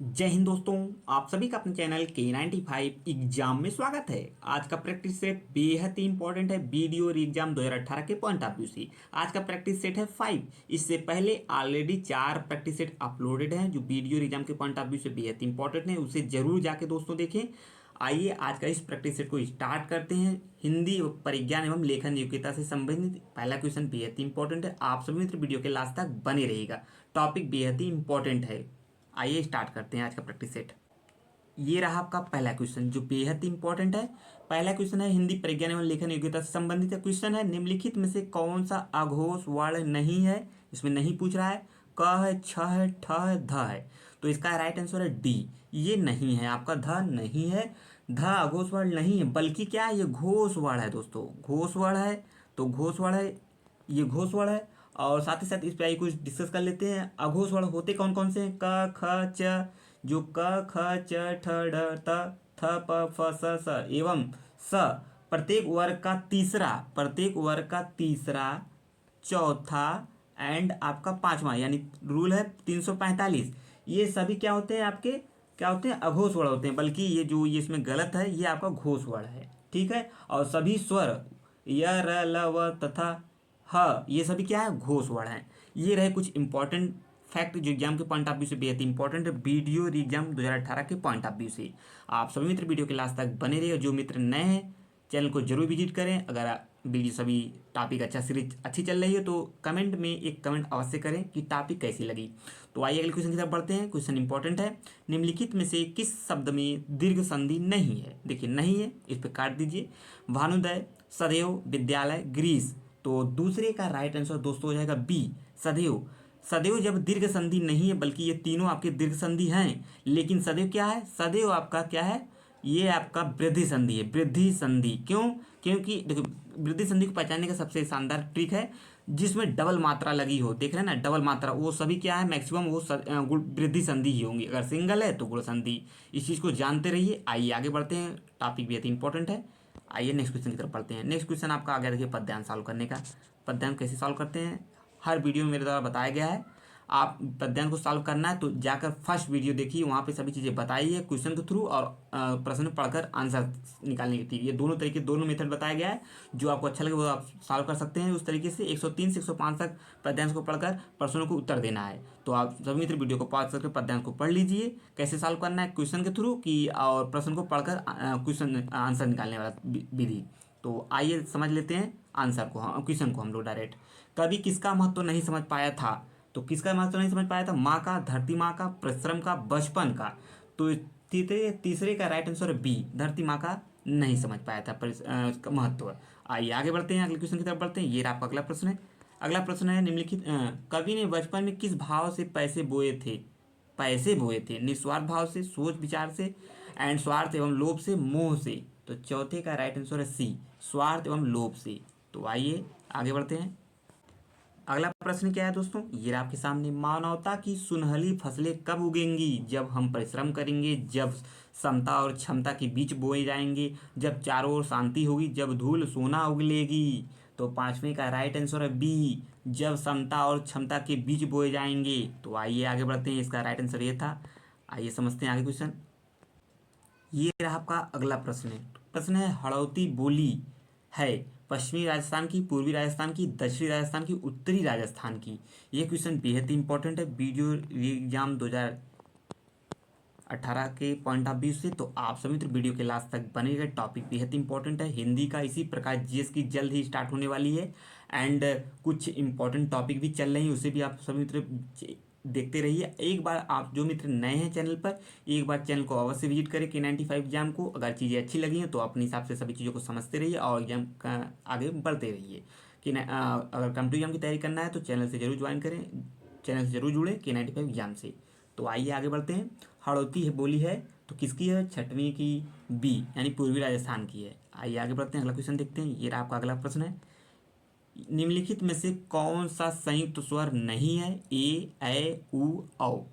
जय हिंद दोस्तों। आप सभी का अपने चैनल K95 एग्जाम में स्वागत है। आज का प्रैक्टिस सेट बेहद ही इंपॉर्टेंट है वीडियो और एग्जाम 2018 के पॉइंट ऑफ व्यू से। आज का प्रैक्टिस सेट है 5। इससे पहले ऑलरेडी 4 प्रैक्टिस सेट अपलोडेड हैं जो वीडियो और एग्जाम के पॉइंट ऑफ व्यू से बेहद इंपॉर्टेंट है। उसे जरूर जाके दोस्तों देखें। आइए आज का इस प्रैक्टिस सेट को स्टार्ट करते हैं। हिंदी परिज्ञान एवं लेखन योग्यता से संबंधित पहला क्वेश्चन बेहद ही इंपॉर्टेंट है। आप सभी मित्र वीडियो के लास्ट तक बने रहिएगा। टॉपिक बेहद ही इंपॉर्टेंट है। आइए स्टार्ट करते हैं आज का प्रैक्टिस सेट। ये रहा आपका पहला क्वेश्चन जो बेहद ही इंपॉर्टेंट है। पहला क्वेश्चन है हिंदी परिज्ञान एवं लेखन योग्यता से संबंधित है। क्वेश्चन है निम्नलिखित में से कौन सा अघोष वर्ण नहीं है। इसमें नहीं पूछ रहा है, क है, छ है, ठ है, ध है। तो इसका राइट आंसर है डी। ये नहीं है आपका, ध नहीं है। ध अघोष वर्ण नहीं है बल्कि क्या है, ये घोष वर्ण है दोस्तों। घोष वर्ण है तो घोष वर्ण है, ये घोष वर्ण है। और साथ ही साथ इस पे आइए कुछ डिस्कस कर लेते हैं। अघोष वर्ण होते कौन कौन से हैं? क ख च, जो क ख च ठ ड त थ प फ स एवं स प्रत्येक वर्ग का तीसरा, चौथा एंड आपका पांचवा, यानी रूल है 345। ये सभी क्या होते हैं आपके, क्या होते हैं? अघोष वर्ण होते हैं। बल्कि ये इसमें गलत है, ये आपका घोष वर्ण है। ठीक है। और सभी स्वर य र ल व तथा ह, ये सभी क्या है? घोष वर्ण है। ये रहे कुछ इंपॉर्टेंट फैक्ट जो एग्जाम के पॉइंट ऑफ व्यू से बेहद इंपॉर्टेंट है वीडियो एग्जाम 2018 के पॉइंट ऑफ व्यू से। आप सभी मित्र वीडियो के लास्ट तक बने रहिए। जो मित्र नए हैं चैनल को जरूर विजिट करें। अगर वीडियो सभी टॉपिक अच्छा सीरीज अच्छी चल रही है तो कमेंट में एक कमेंट अवश्य करें कि टॉपिक कैसी लगी। तो आइए अगले क्वेश्चन की तरफ बढ़ते हैं। क्वेश्चन इंपॉर्टेंट है। निम्नलिखित में से किस शब्द में दीर्घ संधि नहीं है? देखिए नहीं है, इस पर काट दीजिए। भानुदय, सदैव, विद्यालय, ग्रीस। तो दूसरे का राइट आंसर दोस्तों हो जाएगा बी, सदैव। सदैव जब दीर्घ संधि नहीं है, बल्कि ये तीनों आपके दीर्घ संधि हैं, लेकिन सदैव क्या है? सदैव आपका क्या है? ये आपका वृद्धि संधि है। वृद्धि संधि क्यों? क्योंकि देखो वृद्धि संधि को पहचानने का सबसे शानदार ट्रिक है जिसमें डबल मात्रा लगी हो। देख रहे हैं ना, डबल मात्रा, वो सभी क्या है? मैक्सिमम वो वृद्धि संधि ही होंगी। अगर सिंगल है तो गुण संधि। इस चीज़ को जानते रहिए। आइए आगे बढ़ते हैं, टॉपिक भी अति इंपॉर्टेंट है। आइए नेक्स्ट क्वेश्चन की तरफ बढ़ते हैं। नेक्स्ट क्वेश्चन आपका आ गया, देखिए पद्यांश सॉल्व करने का। पद्यांश कैसे सॉल्व करते हैं हर वीडियो में मेरे द्वारा बताया गया है। आप पद्यांश को सॉल्व करना है तो जाकर फर्स्ट वीडियो देखिए, वहाँ पे सभी चीज़ें बताई है क्वेश्चन के थ्रू और प्रश्न पढ़कर आंसर निकालने की। ये दोनों तरीके, दोनों मेथड बताया गया है। जो आपको अच्छा लगे वो आप सॉल्व कर सकते हैं। उस तरीके से 103 से 105 तक पद्यांश को पढ़कर प्रश्नों को उत्तर देना है। तो आप सभी मित्र वीडियो को पॉज करके पद्यांश को पढ़ लीजिए कैसे सॉल्व करना है क्वेश्चन के थ्रू की, और प्रश्न को पढ़कर क्वेश्चन आंसर निकालने वाला विधि। तो आइए समझ लेते हैं आंसर को, क्वेश्चन को हम लोग डायरेक्ट। कभी किसका महत्व नहीं समझ पाया था? तो किसका महत्व नहीं समझ पाया था? माँ का, धरती माँ का, परिश्रम का, बचपन का। तो तीसरे का राइट आंसर है बी, धरती माँ का नहीं समझ पाया था का महत्व। आइए आगे बढ़ते हैं, अगले क्वेश्चन की तरफ बढ़ते हैं। ये आपका अगला प्रश्न है। अगला प्रश्न है निम्नलिखित कवि ने बचपन में किस भाव से पैसे बोए थे? पैसे बोए थे निस्वार्थ भाव से, सोच विचार से एंड स्वार्थ एवं लोभ से, मोह से। तो चौथे का राइट आंसर है सी, स्वार्थ एवं लोभ से। तो आइए आगे बढ़ते हैं। अगला प्रश्न क्या है दोस्तों? ये रहा आपके सामने। मानवता की सुनहली फसलें कब उगेंगी? जब हम परिश्रम करेंगे, जब समता और क्षमता के बीच बोए जाएंगे, जब चारों ओर शांति होगी, जब धूल सोना उगलेगी। तो पांचवें का राइट आंसर है बी, जब समता और क्षमता के बीच बोए जाएंगे। तो आइए आगे बढ़ते हैं, इसका राइट आंसर ये था। आइए समझते हैं आगे क्वेश्चन। ये रहा आपका अगला प्रश्न है। प्रश्न है हड़ौती बोली है पश्चिमी राजस्थान की, पूर्वी राजस्थान की, दक्षिणी राजस्थान की, उत्तरी राजस्थान की। ये क्वेश्चन बेहद ही इंपॉर्टेंट है वीडियो एग्जाम 2018 के पॉइंट ऑफ व्यू से। तो आप सभी तो वीडियो के लास्ट तक बनेगा। टॉपिक बेहद इंपॉर्टेंट है हिंदी का। इसी प्रकार जीएस की जल्द ही स्टार्ट होने वाली है एंड कुछ इंपॉर्टेंट टॉपिक भी चल रहे हैं, उसे भी आप सभी मित्र देखते रहिए। एक बार आप जो मित्र नए हैं चैनल पर, एक बार चैनल को अवश्य विजिट करें K95 एग्जाम को। अगर चीज़ें अच्छी लगी हैं तो अपने हिसाब से सभी चीज़ों को समझते रहिए और एग्जाम का आगे बढ़ते रहिए। अगर कम्पिटिव एग्जाम की तैयारी करना है तो चैनल से जरूर ज्वाइन करें, चैनल से जरूर जुड़े K95 एग्जाम से। तो आइए आगे बढ़ते हैं। हड़ौती है बोली है तो किसकी है? छठवीं की, बी यानी पूर्वी राजस्थान की है। आइए आगे बढ़ते हैं, अगला क्वेश्चन देखते हैं। ये रहा आपका अगला प्रश्न है। निम्नलिखित में से कौन सा संयुक्त स्वर नहीं है? ए उ औ।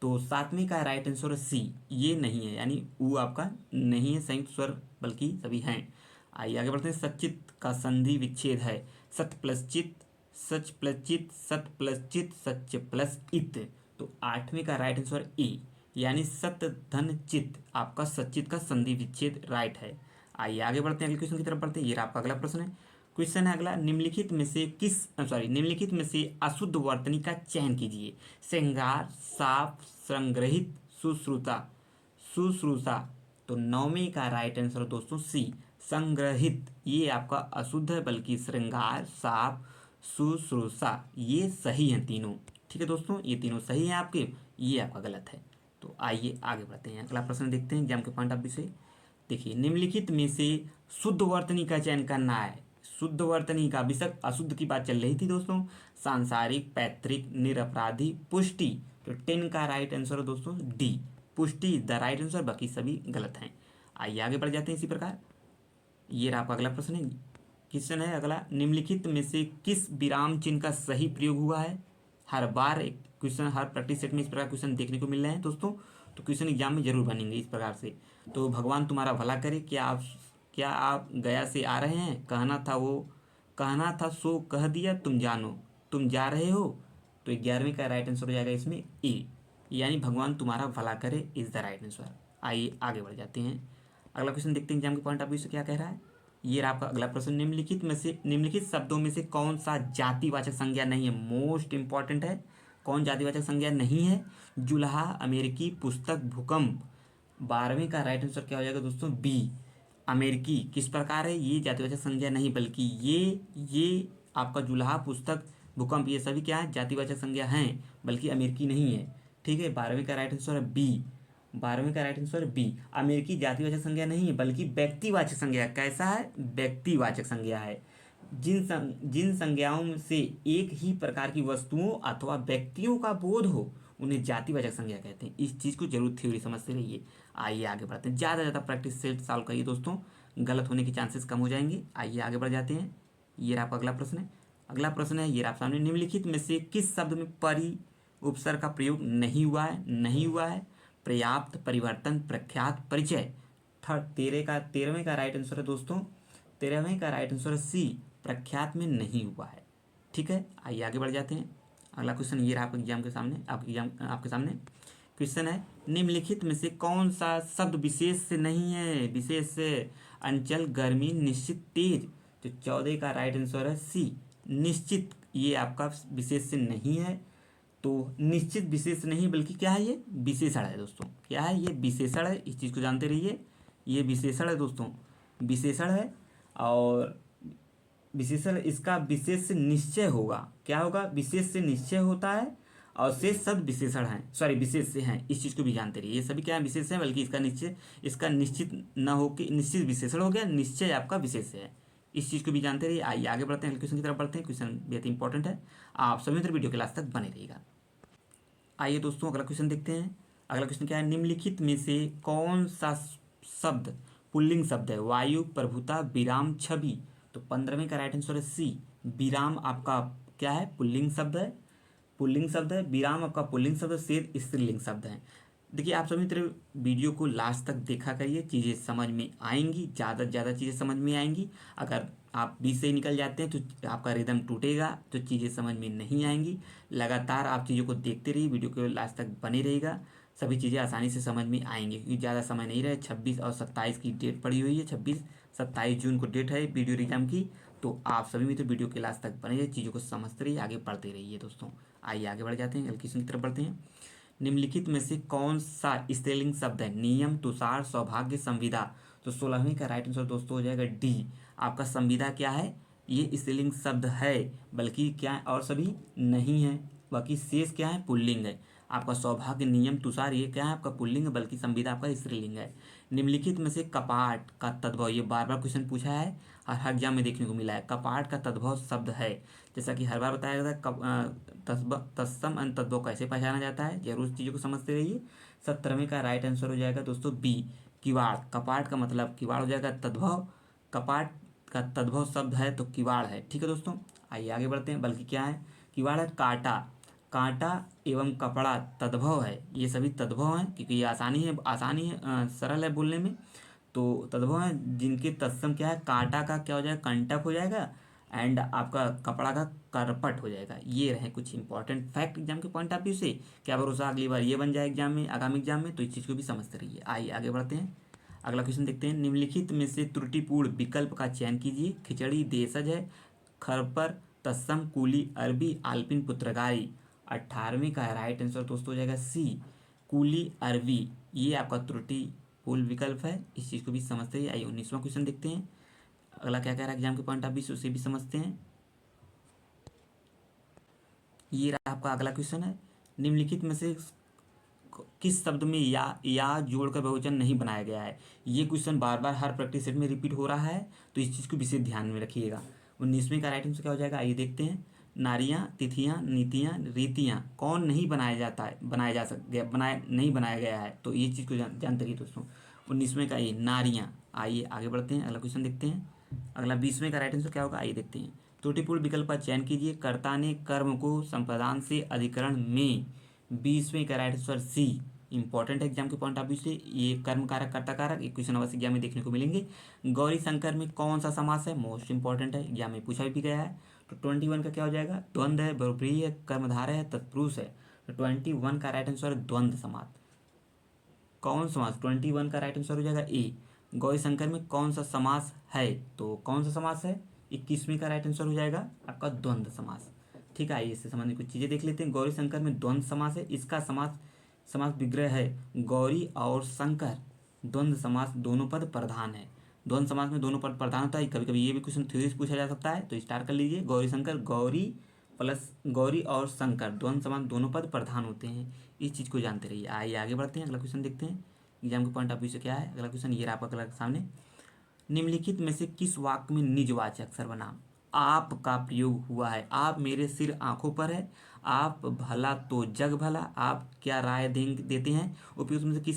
तो सातवें का राइट आंसर है सी, ये नहीं है, यानी उ आपका नहीं है संयुक्त स्वर, बल्कि सभी हैं। आइए आगे बढ़ते हैं। सचित का संधि विच्छेद है सत प्लस चित, सच प्लस चित, सत प्लस चित, सच प्लस इत। तो आठवें का राइट आंसर ए, यानी सत्य धन चित्त, आपका सचित का संधि विच्छेद राइट है। आइए आगे बढ़ते हैं, अगले क्वेश्चन की तरफ बढ़ते हैं। ये आपका अगला प्रश्न है। क्वेश्चन है अगला, निम्नलिखित में से निम्नलिखित में से अशुद्ध वर्तनी का चयन कीजिए। श्रृंगार, साफ, संग्रहित, शुश्रूषा। शुश्रूषा, तो नौवीं का राइट आंसर दोस्तों सी, संग्रहित। ये आपका अशुद्ध है, बल्कि श्रृंगार, साफ, शुश्रूषा ये सही हैं तीनों। ठीक है दोस्तों, ये तीनों सही हैं आपके, ये आपका गलत है। तो आइए आगे बढ़ते हैं, अगला प्रश्न देखते हैं एग्जाम के पॉइंट ऑफ व्यू से। देखिए, निम्नलिखित में से शुद्ध वर्तनी का चयन करना है। शुद्ध वर्तनी का, बेशक अशुद्ध की बात चल रही थी दोस्तों। सांसारिक, पैतृक, निरपराधी, पुष्टि। तो 10 का राइट आंसर है दोस्तों डी, पुष्टि द राइट आंसर, बाकी सभी गलत हैं। आइए आगे बढ़ जाते हैं इसी प्रकार। ये आपका अगला प्रश्न है। क्वेश्चन है अगला, निम्नलिखित में से किस विराम चिन्ह का सही प्रयोग हुआ है। हर बार एक क्वेश्चन, हर प्रैक्टिस सेट में इस प्रकार क्वेश्चन देखने को मिल रहे हैं दोस्तों, तो क्वेश्चन एग्जाम में जरूर बनेंगे इस प्रकार से। तो भगवान तुम्हारा भला करे। क्या आप गया से आ रहे हैं, कहना था सो कह दिया, तुम जानो, तुम जा रहे हो। तो 11वीं का राइट आंसर हो जाएगा इसमें ए, यानी भगवान तुम्हारा भला करे इज द राइट आंसर। आइए आगे बढ़ जाते हैं, अगला क्वेश्चन देखते हैं एग्जाम के पॉइंट ऑफ व्यू से क्या कह रहा है। ये आपका अगला प्रश्न, निम्नलिखित शब्दों में से कौन सा जातिवाचक संज्ञा नहीं है। मोस्ट इंपॉर्टेंट है, कौन जातिवाचक संज्ञा नहीं है। जुल्हा, अमेरिकी, पुस्तक, भूकंप। 12वीं का राइट आंसर क्या हो जाएगा दोस्तों बी, अमेरिकी। किस प्रकार है, ये जातिवाचक संज्ञा नहीं, बल्कि ये आपका जुल्हा, पुस्तक, भूकंप ये सभी क्या है, जातिवाचक संज्ञा हैं, बल्कि अमेरिकी नहीं है। ठीक है, 12वीं का राइट आंसर है बी। 12वीं का राइट आंसर बी, अमेरिकी जातिवाचक संज्ञा नहीं है, बल्कि व्यक्तिवाचक संज्ञा। कैसा है, व्यक्तिवाचक संज्ञा है। जिन संज्ञाओं से एक ही प्रकार की वस्तुओं अथवा व्यक्तियों का बोध हो, उन्हें जातिवाचक संज्ञा कहते हैं। इस चीज़ को जरूर थ्योरी समझते रहिए। आइए आगे बढ़ते हैं, ज़्यादा ज़्यादा प्रैक्टिस से सॉल्व करिए दोस्तों, गलत होने के चांसेस कम हो जाएंगे। आइए आगे बढ़ जाते हैं, ये आपका अगला प्रश्न है। अगला प्रश्न है ये आप सामने, निम्नलिखित में से किस शब्द में परि उपसर्ग का प्रयोग नहीं हुआ है। नहीं हुआ है, पर्याप्त, परिवर्तन, प्रख्यात, परिचय। 13वें का राइट आंसर है दोस्तों, 13वें का राइट आंसर है सी, प्रख्यात में नहीं हुआ है। ठीक है, आइए आगे बढ़ जाते हैं, अगला क्वेश्चन ये रहा आपके एग्जाम के सामने, आपके सामने क्वेश्चन है, निम्नलिखित में से कौन सा शब्द विशेष से नहीं है। विशेष से, अंचल, गर्मी, निश्चित, तेज। तो 14 का राइट आंसर है सी, निश्चित। ये आपका विशेष से नहीं है, तो निश्चित विशेष नहीं, बल्कि क्या है, ये विशेषण है दोस्तों। क्या है, ये विशेषण है, इस चीज़ को जानते रहिए। ये विशेषण है दोस्तों, विशेषण है। और विशेषण, इसका विशेष से निश्चय होगा। क्या होगा, विशेष से निश्चय होता है, और शेष शब्द विशेषण हैं, सॉरी विशेष से हैं। इस चीज़ को भी जानते रहिए, ये सभी क्या है, विशेष है, बल्कि इसका निश्चित न हो के निश्चित विशेषण हो गया, निश्चय आपका विशेष है। इस चीज़ को भी जानते रहिए। आइए आगे बढ़ते हैं, क्वेश्चन की तरफ बढ़ते हैं। क्वेश्चन बेहद इंपॉर्टेंट है, आप सभी मित्र वीडियो के लास्ट तक बने रहिएगा। आइए दोस्तों अगला क्वेश्चन देखते हैं। अगला क्वेश्चन क्या है, निम्नलिखित में से कौन सा शब्द पुल्लिंग शब्द है। वायु, प्रभुता, विराम, छवि। तो 15वें का राइट आंसर है सी, विराम आपका क्या है, पुल्लिंग शब्द है। पुल्लिंग शब्द है, विराम आपका पुल्लिंग शब्द है, शेर स्त्रीलिंग शब्द है। देखिए आप सभी मित्र वीडियो को लास्ट तक देखा करिए, चीज़ें समझ में आएंगी, ज़्यादा से ज़्यादा चीज़ें समझ में आएंगी। अगर आप बीच से ही निकल जाते हैं तो आपका रिदम टूटेगा, तो चीज़ें समझ में नहीं आएंगी। लगातार आप चीज़ों को देखते रहिए, वीडियो के लास्ट तक बने रहेगा, सभी चीज़ें आसानी से समझ में आएंगी। क्योंकि ज़्यादा समय नहीं रहे, 26 और 27 की डेट पड़ी हुई है, 26-27 जून को डेट है वीडियो एग्जाम की। तो आप सभी मित्र वीडियो के लास्ट तक बने रहिए, चीज़ों को समझते रहिए, आगे बढ़ते रहिए दोस्तों। आइए आगे बढ़ जाते हैं, अगले क्वेश्चन की तरफ बढ़ते हैं। निम्नलिखित में से कौन सा स्त्रीलिंग शब्द है। नियम, तुषार, सौभाग्य, संविदा। तो 16वीं का राइट आंसर दोस्तों हो जाएगा डी, आपका संविदा क्या है, ये स्त्रीलिंग शब्द है, बल्कि क्या है, और सभी नहीं है, बाकी शेष क्या है, पुल्लिंग है। आपका सौभाग्य, नियम, तुषार ये क्या है, आपका पुल्लिंग है, बल्कि संविदा आपका स्त्रीलिंग है। निम्नलिखित में से कपाट का तद्भव, ये बार बार क्वेश्चन पूछा है और हर एग्जाम में देखने को मिला है। कपाट का तद्भव शब्द है, जैसा कि हर बार बताया जाता है, तत्सम एंड तद्भव कैसे पहचाना जाता है, जरूर उस चीज़ों को समझते रहिए। 17वें का राइट आंसर हो जाएगा दोस्तों बी, किवाड़। कपाट का मतलब किवाड़ हो जाएगा, तद्भव, कपाट का तद्भव शब्द है तो किवाड़ है। ठीक है दोस्तों, आइए आगे बढ़ते हैं, बल्कि क्या है, किवाड़ है। कांटा, कांटा एवं कपड़ा तद्भव है, ये सभी तद्भव हैं, क्योंकि ये आसानी है, सरल है बोलने में। तो तद्भव है जिनके तत्सम क्या है, कांटा का क्या हो जाएगा, कंटक हो जाएगा, एंड आपका कपड़ा का करपट हो जाएगा। ये रहे कुछ इंपॉर्टेंट फैक्ट एग्जाम के पॉइंट ऑफ व्यू से। क्या भरोसा अगली बार ये बन जाए एग्जाम में, आगामी एग्जाम में, तो इस चीज़ को भी समझते रहिए। आइए आगे बढ़ते हैं, अगला क्वेश्चन देखते हैं। निम्नलिखित में से त्रुटिपूर्ण विकल्प का चयन कीजिए। खिचड़ी देशज है, खरपर, तत्सम, कूली, अरबी, आल्पिन, पुत्रगारी। 18वें का राइट आंसर दोस्तों हो जाएगा सी, कूली अरबी। ये आपका त्रुटिपूर्ण विकल्प है, इस चीज़ को भी समझते हैं। आइए 19वां क्वेश्चन देखते हैं, अगला क्या कह रहा है एग्जाम के पॉइंट ऑफ व्यू से, उसे भी समझते हैं। ये रहा आपका अगला क्वेश्चन है। निम्नलिखित में से किस शब्द में या जोड़कर बहुवचन नहीं बनाया गया है। ये क्वेश्चन बार बार हर प्रैक्टिस सेट में रिपीट हो रहा है, तो इस चीज़ को विशेष ध्यान में रखिएगा। 19वें का राइट आंसर क्या हो जाएगा, आइए देखते हैं। नारियां, तिथियां, नीतियां, रीतियां कौन नहीं बनाया जाता है, बनाया नहीं बनाया गया है, तो ये चीज़ को जानते रहिए दोस्तों। 19वें का ये नारियां। आइए आगे बढ़ते हैं, अगला क्वेश्चन देखते हैं। अगला 20वें का राइट आंसर क्या होगा, आइए देखते हैं। त्रुटिपूर्ण विकल्प का चयन कीजिए। कर्ता ने कर्म को संप्रदान से अधिकरण में। 20वें का राइट आंसर सी, इंपॉर्टेंट है एग्जाम के पॉइंट ऑफ व्यू से। ये कर्म कारक कर्ता कारक एक क्वेश्चन अवश्य एग्जाम में देखने को मिलेंगे। गौरी शंकर में कौन सा समास है, मोस्ट इंपॉर्टेंट है, एग्जाम में पूछा भी गया है। तो 21 का क्या हो जाएगा, द्वंद्व है, बहुव्रीहि है, कर्मधारय है, तत्पुरुष है। तो 21 का राइट आंसर है द्वंद्व समास। कौन समास, 21 का राइट आंसर हो जाएगा ए। गौरी शंकर में कौन सा समास है, तो कौन सा समास है, 21वें का राइट आंसर हो जाएगा आपका द्वंद्व समास। ठीक है, आइए इससे संबंधित कुछ चीज़ें देख लेते हैं। गौरी शंकर में द्वंद्व समास है, इसका समास समास विग्रह है। गौरी और शंकर द्वंद्व समास, दोनों पद प्रधान है। द्वंद्व समास में दोनों पद प्रधान होता है। कभी कभी ये भी क्वेश्चन थ्योरी से पूछा जा सकता है, तो स्टार्ट कर लीजिए। गौरी शंकर, गौरी प्लस गौरी और शंकर द्वंद्व समास, दोनों पद प्रधान होते हैं, इस चीज़ को जानते रहिए। आइए आगे बढ़ते हैं, अगला क्वेश्चन देखते हैं एग्जाम के पॉइंट ऑफ व्यू से क्या है। अगला क्वेश्चन ये रहा आपका अगला सामने। निम्नलिखित में से किस वाक्य में निजवाचक सर्वनाम आप का प्रयोग हुआ है। आप मेरे सिर आंखों पर है, आप भला तो जग भला, आप क्या राय देते हैं, उपयुक्त में से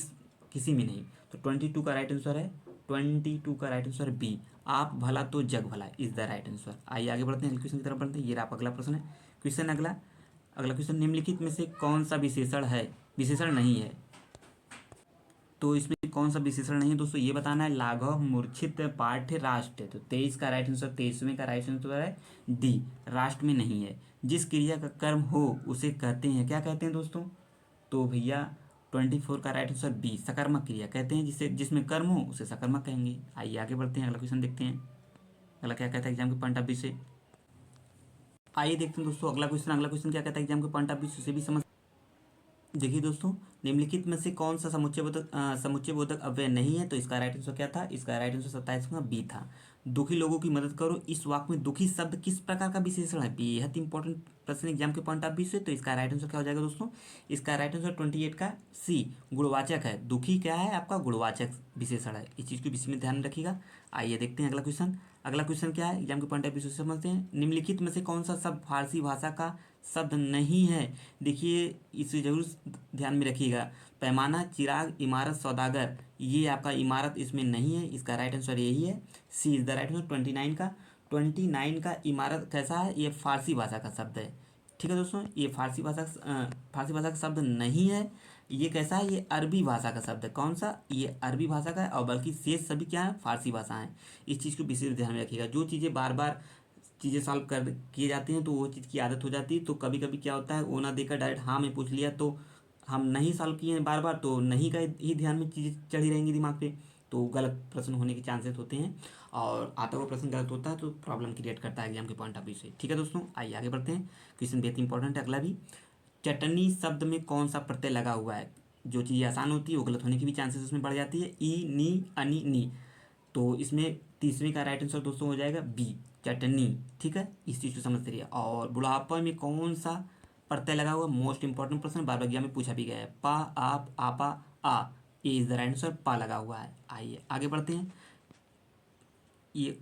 किसी में नहीं। तो 22 का राइट आंसर है, 22 का राइट आंसर बी, आप भला तो जग भला इज द राइट आंसर। आइए आगे बढ़ते हैं, क्वेश्चन की तरफ बढ़ते हैं। ये आपका अगला प्रश्न है। क्वेश्चन अगला अगला क्वेश्चन, निम्नलिखित में से कौन सा विशेषण है, विशेषण नहीं है। तो इसमें कौन सा विशेषण नहीं है दोस्तों, ये बताना है। लाघव, मूर्छित, पाठ्य, राष्ट्र। तो 23 का राइट आंसर, 23वें का राइट आंसर है डी, राष्ट्र में नहीं है। जिस क्रिया का कर्म हो उसे कहते हैं, क्या कहते हैं दोस्तों, तो भैया 24 का राइट आंसर बी, सकर्मक क्रिया कहते हैं। जिसमें कर्म हो उसे सकर्मक कहेंगे। आइए आगे बढ़ते हैं, अगला क्वेश्चन देखते हैं। अगला क्या कहता है एग्जाम के पॉइंट ऑफ व्यू से, आइए देखते हैं दोस्तों। अगला क्वेश्चन क्या कहता है एग्जाम के पॉइंट ऑफ व्यू से भी समझ। देखिए दोस्तों, निम्नलिखित में से कौन सा समुच्चय बोधक अव्यय नहीं है, तो इसका राइट आंसर क्या था, इसका राइट आंसर 27 का बी था। दुखी लोगों की मदद करो, इस वाक्य में दुखी शब्द किस प्रकार का विशेषण है, बेहद इंपॉर्टेंट प्रश्न एग्जाम के पॉइंट ऑफ व्यू से। तो इसका राइट आंसर क्या हो जाएगा दोस्तों, इसका राइट आंसर 28 का सी, गुणवाचक है। दुखी क्या है आपका, गुणवाचक विशेषण है, इस चीज़ को विषय में ध्यान में रखिएगा। आइए देखते हैं अगला क्वेश्चन। अगला क्वेश्चन क्या है एग्जाम के पॉइंट ऑफ व्यू से समझते हैं। निम्नलिखित में से कौन सा शब्द फारसी भाषा का शब्द नहीं है। देखिए इसे जरूर ध्यान में रखिएगा। पैमाना, चिराग, इमारत, सौदागर, ये आपका इमारत इसमें नहीं है, इसका राइट आंसर यही है, सी इज द राइट आंसर। 29 का इमारत कैसा है, ये फारसी भाषा का शब्द है। ठीक है दोस्तों, ये फारसी भाषा का शब्द नहीं है। ये कैसा है, ये अरबी भाषा का शब्द है। कौन सा, ये अरबी भाषा का है, और बल्कि शेष सभी क्या है, फारसी भाषा है। इस चीज़ को विशेष ध्यान में रखिएगा। जो चीज़ें बार बार चीज़ें सॉल्व कर किए जाती हैं तो वो चीज़ की आदत हो जाती है। तो कभी कभी क्या होता है, वो ना देकर डायरेक्ट हाँ में पूछ लिया, तो हम नहीं सॉल्व किए हैं बार बार, तो नहीं का ही ध्यान में चीज़ें चढ़ी रहेंगी दिमाग पे, तो गलत प्रश्न होने के चांसेस होते हैं। और आता हुआ प्रश्न गलत होता है तो प्रॉब्लम क्रिएट करता है एग्जाम के पॉइंट ऑफ व्यू से। ठीक है दोस्तों, आइए आगे बढ़ते हैं। क्वेश्चन बेहद इंपॉर्टेंट है अगला भी। चटनी शब्द में कौन सा प्रत्यय लगा हुआ है। जो चीज़ आसान होती है वो गलत होने की भी चांसेस उसमें बढ़ जाती है। ई, नी, अनि, नी। तो इसमें 30वें का राइट आंसर दोस्तों हो जाएगा बी, चटनी। ठीक है, इस चीज़ को समझते रहिए। और बुढ़ापा में कौन सा प्रत्यय लगा हुआ, मोस्ट इंपॉर्टेंट प्रश्न, बार बार एग्जाम में पूछा भी गया है। पा, आप, आपा, आ, ए इज द राइट आंसर, पा लगा हुआ है। आइए आगे बढ़ते हैं। ये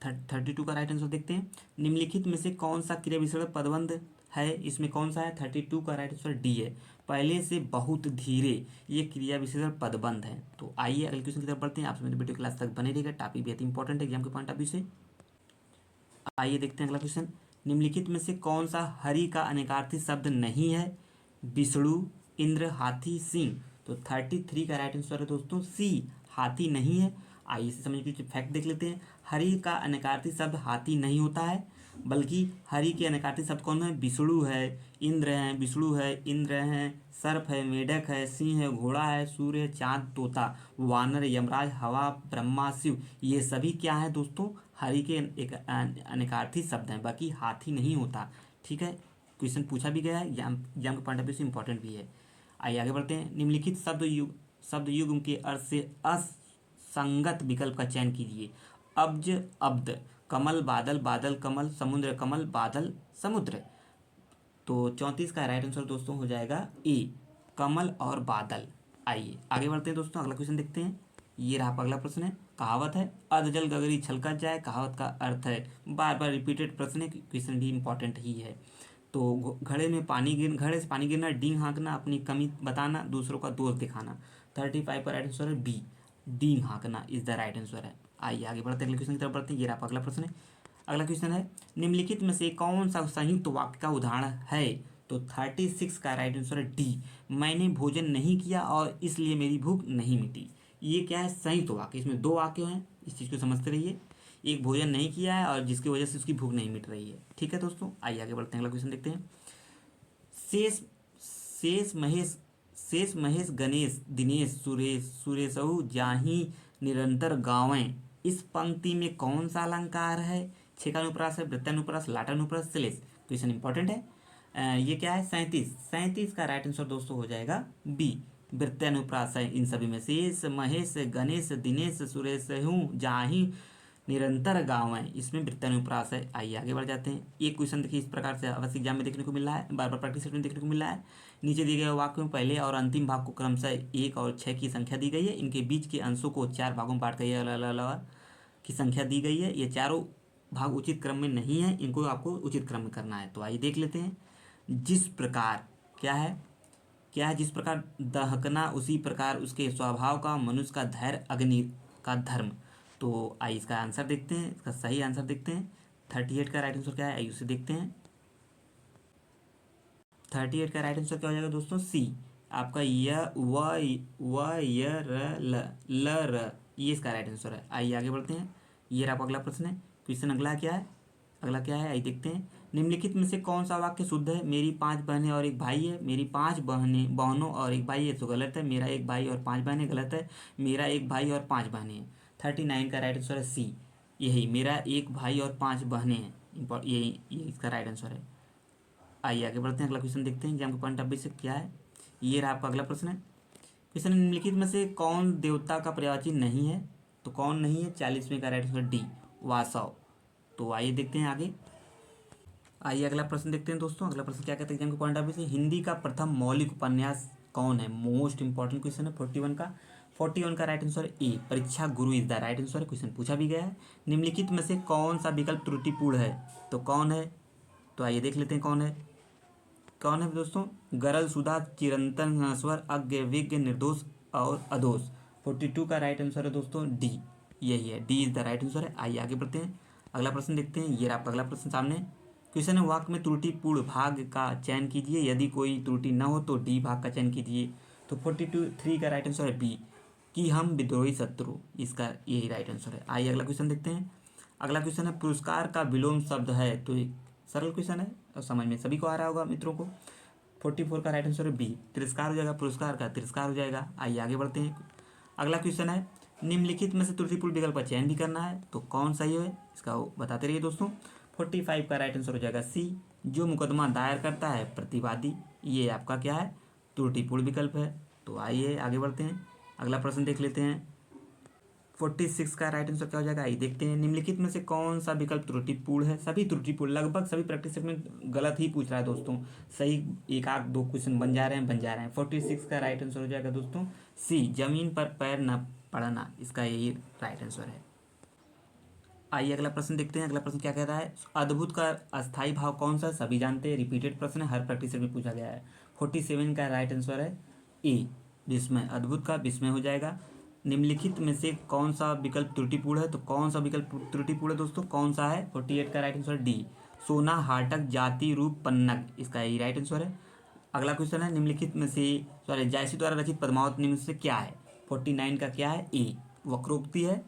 32 का राइट आंसर देखते हैं। निम्नलिखित में से कौन सा क्रिया विशेषण पदबंध है, इसमें कौन सा है, 32 का राइट आंसर डी है, पहले से बहुत धीरे, ये क्रिया विशेषण पदबंध है। तो आइए अगले क्वेश्चन की तरफ बढ़ते हैं। आप मेरे वीडियो क्लास तक बने रहिएगा, टॉपिक बेहद इंपॉर्टेंट है एग्जाम के पॉइंट ऑफ व्यू से। आइए देखते हैं अगला क्वेश्चन। निम्नलिखित में से कौन सा हरि का अनेकार्थी शब्द नहीं है, विष्णु, इंद्र, हाथी, सिंह। तो 33 का राइट आंसर है दोस्तों सी, हाथी नहीं है। आइए इसे समझ कुछ फैक्ट देख लेते हैं। हरि का अनेकार्थी शब्द हाथी नहीं होता है। बल्कि हरि के अनेकार्थी शब्द कौन है? विष्णु है, इंद्र हैं, विष्णु है, इंद्र हैं, सर्प है, मेढक है, सिंह है, घोड़ा है, सूर्य है, चांद, तोता, वानर, यमराज, हवा, ब्रह्मा, शिव, ये सभी क्या है दोस्तों? हरि के एक अनेकार्थी शब्द हैं, बाकी हाथी नहीं होता। ठीक है, क्वेश्चन पूछा भी गया है, एग्जाम के पॉइंट ऑफ व्यू से इंपॉर्टेंट भी है। आइए आगे बढ़ते हैं। निम्नलिखित शब्द युग्म के अर्थ से असंगत विकल्प का चयन कीजिए। अब्ज, अब्द, कमल, बादल, बादल, कमल, समुद्र, कमल, बादल, समुद्र। तो 34 का राइट आंसर दोस्तों हो जाएगा ए, कमल और बादल। आइए आगे बढ़ते हैं दोस्तों, अगला क्वेश्चन देखते हैं। ये रहा अगला प्रश्न है, कहावत है अध जल गगरी छलकत जाए। कहावत का अर्थ है, बार बार रिपीटेड प्रश्न है, क्वेश्चन भी इंपॉर्टेंट ही है। तो घड़े से पानी गिरना, डींग हाँकना, अपनी कमी बताना, दूसरों का दोष दिखाना। 35 का राइट आंसर है बी, डींग हाँकना इज द राइट आंसर है। आइए आगे बढ़ते हैं, अगले क्वेश्चन की तरफ बढ़ते हैं। ये रहा अगला प्रश्न है। अगला क्वेश्चन है, निम्नलिखित में से कौन सा संयुक्त वाक्य का उदाहरण है? तो 36 का राइट आंसर है डी, मैंने भोजन नहीं किया और इसलिए मेरी भूख नहीं मिटी। ये क्या है? संयुक्त वाक्य, इसमें दो वाक्य हैं, इस चीज़ को समझते रहिए। एक भोजन नहीं किया है और जिसकी वजह से उसकी भूख नहीं मिट रही है। ठीक है दोस्तों, आइए आगे बढ़ते हैं, अगला क्वेश्चन देखते हैं। शेष शेष महेश शेष महेश गणेश दिनेश सुरेश सुरेशहु जाहि निरंतर गावें, इस पंक्ति में कौन सा अलंकार है? छेकानुप्रास है, वृत्तानुप्रास, लाटानुप्रास, श्लेष। क्वेश्चन इंपॉर्टेंट है। ये क्या है? 37 का राइट आंसर दोस्तों हो जाएगा बी, वृत्तानुप्रास है इन सभी में। शेष महेश गणेश दिनेश सुरेश हूँ जाहि निरंतर गावें, इसमें वृत्तानुप्रास है। आइए आगे बढ़ जाते हैं। एक क्वेश्चन देखिए इस प्रकार से अवश्य एग्जाम में देखने को मिल रहा है, बार बार प्रैक्टिस सेट में देखने को मिल रहा है। नीचे दिए गए वाक्य में पहले और अंतिम भाग को क्रमशः 1 और 6 की संख्या दी गई है। इनके बीच के अंशों को 4 भागों में बांट कर अलग की संख्या दी गई है। ये चारों भाग उचित क्रम में नहीं है, इनको आपको उचित क्रम में करना है। तो आइए देख लेते हैं। जिस प्रकार क्या है, जिस प्रकार दहकना उसी प्रकार उसके स्वभाव का, मनुष्य का धैर्य अग्नि का धर्म। तो आइए इसका आंसर देखते हैं, इसका सही आंसर देखते हैं। 38 का राइट आंसर क्या है, आइए उसे देखते हैं। 38 का राइट आंसर क्या हो जाएगा दोस्तों? सी, आपका य र, ये इसका राइट आंसर है। आइए आगे बढ़ते हैं। ये आपका अगला प्रश्न है। क्वेश्चन अगला क्या है, आइए देखते हैं। निम्नलिखित में से कौन सा वाक्य शुद्ध है? मेरी 5 बहनें और एक भाई है। मेरी 5 बहनों और एक भाई है तो गलत है। मेरा एक भाई और 5 बहनें, गलत है। मेरा एक भाई और 5 बहनें हैं। 39 का राइट आंसर है सी, यही मेरा एक भाई और 5 बहनें हैं। ये इसका राइट आंसर है। आइए आगे बढ़ते हैं, अगला क्वेश्चन देखते हैं एग्जाम के पॉइंट ऑफ व्यू से क्या है। ये रहा आपका अगला प्रश्न है। क्वेश्चन, निम्नलिखित में से कौन देवता का पर्यायवाची नहीं है? तो कौन नहीं है? 40वें का राइट आंसर डी, वासव। तो आइए देखते हैं आगे। आइए अगला प्रश्न देखते हैं दोस्तों। अगला प्रश्न क्या कहते हैं एग्जाम के पॉइंट ऑफ व्यू से, हिंदी का प्रथम मौलिक उपन्यास कौन है? मोस्ट इंपॉर्टेंट क्वेश्चन है। 41 का राइट आंसर ए, परीक्षा गुरु is the right answer. Question पूछा भी गया है। निम्नलिखित में से कौन सा विकल्प त्रुटिपूर्ण है? तो कौन है? तो आइए देख लेते हैं कौन है दोस्तों। गरल सुधा चिरंतन नश्वर अज्ञ विज्ञ निर्दोष और अदोष। 42 का राइट आंसर है दोस्तों डी, यही है, D is the right answer है। आइए आगे बढ़ते हैं, अगला प्रश्न देखते हैं। ये आपका अगला प्रश्न सामने। क्वेश्चन है, वाक्य में त्रुटिपूर्ण भाग का चयन कीजिए, यदि कोई त्रुटि न हो तो डी भाग का चयन कीजिए। तो 43 का राइट आंसर है बी, कि हम विद्रोही शत्रु, इसका यही राइट आंसर है। आइए अगला क्वेश्चन देखते हैं। अगला क्वेश्चन है, पुरस्कार का विलोम शब्द है। तो एक सरल क्वेश्चन है और समझ में सभी को आ रहा होगा मित्रों को। 44 का राइट आंसर है बी, तिरस्कार हो जाएगा, पुरस्कार का तिरस्कार हो जाएगा। आइए आगे बढ़ते हैं। अगला क्वेश्चन है, निम्नलिखित में से त्रुटिपूर्ण विकल्प का चयन भी करना है, तो कौन सही है इसका बताते रहिए दोस्तों। 45 का राइट आंसर हो जाएगा सी, जो मुकदमा दायर करता है प्रतिवादी, ये आपका क्या है? त्रुटिपूर्ण विकल्प है। तो आइए आगे बढ़ते हैं, अगला प्रश्न देख लेते हैं। 46 का राइट आंसर क्या हो जाएगा, आइए देखते हैं। निम्नलिखित में से कौन सा विकल्प त्रुटिपूर्ण है? सभी त्रुटिपूर्ण, लगभग सभी प्रैक्टिस सेट में गलत ही पूछ रहा है दोस्तों, सही एक आध दो क्वेश्चन बन जा रहे हैं। 46 का राइट आंसर हो जाएगा दोस्तों सी, जमीन पर पैर न पड़ना, इसका यही राइट आंसर है। आइए अगला प्रश्न देखते हैं। अगला प्रश्न क्या कह रहा है, अद्भुत का अस्थायी भाव कौन सा? सभी जानते हैं, रिपीटेड प्रश्न है, हर प्रैक्टिस सेट में पूछा गया है। 47 का राइट आंसर है ए, विस्मय, अद्भुत का विस्मय हो जाएगा। निम्नलिखित में से कौन सा विकल्प त्रुटिपूर्ण है? तो कौन सा विकल्प त्रुटिपूर्ण है दोस्तों, कौन सा है? 48 का राइट आंसर डी, सोना हाटक जाति रूप पन्नग, इसका यही राइट आंसर है। अगला क्वेश्चन है, निम्नलिखित में से जायसी द्वारा रचित पद्मावत निम्न से क्या है? 49 का क्या है? ए, वक्रोक्ति है।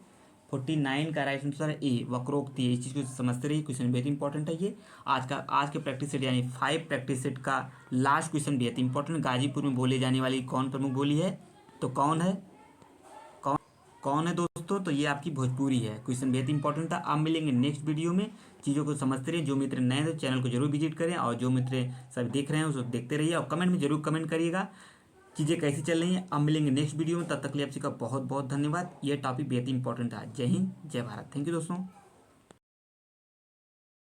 49 का राइट आंसर है ए, वक्रोक्ति है। इस चीज़ को समझते रहिए, क्वेश्चन बहुत इंपॉर्टेंट है ये। आज के प्रैक्टिस सेट यानी 5 प्रैक्टिस सेट का लास्ट क्वेश्चन बहुत इंपॉर्टेंट। गाजीपुर में बोले जाने वाली कौन प्रमुख बोली है? तो कौन है, कौन है दोस्तों? तो ये आपकी भोजपुरी है। क्वेश्चन बहुत इंपॉर्टेंट था। अब मिलेंगे नेक्स्ट वीडियो में। चीज़ों को समझते रहिए। जो मित्र नए हैं तो चैनल को जरूर विजिट करें, और जो मित्र सब देख रहे हैं उसको देखते रहिए, और कमेंट में जरूर कमेंट करिएगा चीज़ें कैसी चल रही हैं। अब मिलेंगे नेक्स्ट वीडियो में, तब तक के लिए आप सबका बहुत बहुत धन्यवाद। ये टॉपिक बेहद इंपॉर्टेंट था। जय हिंद, जय भारत। थैंक यू दोस्तों।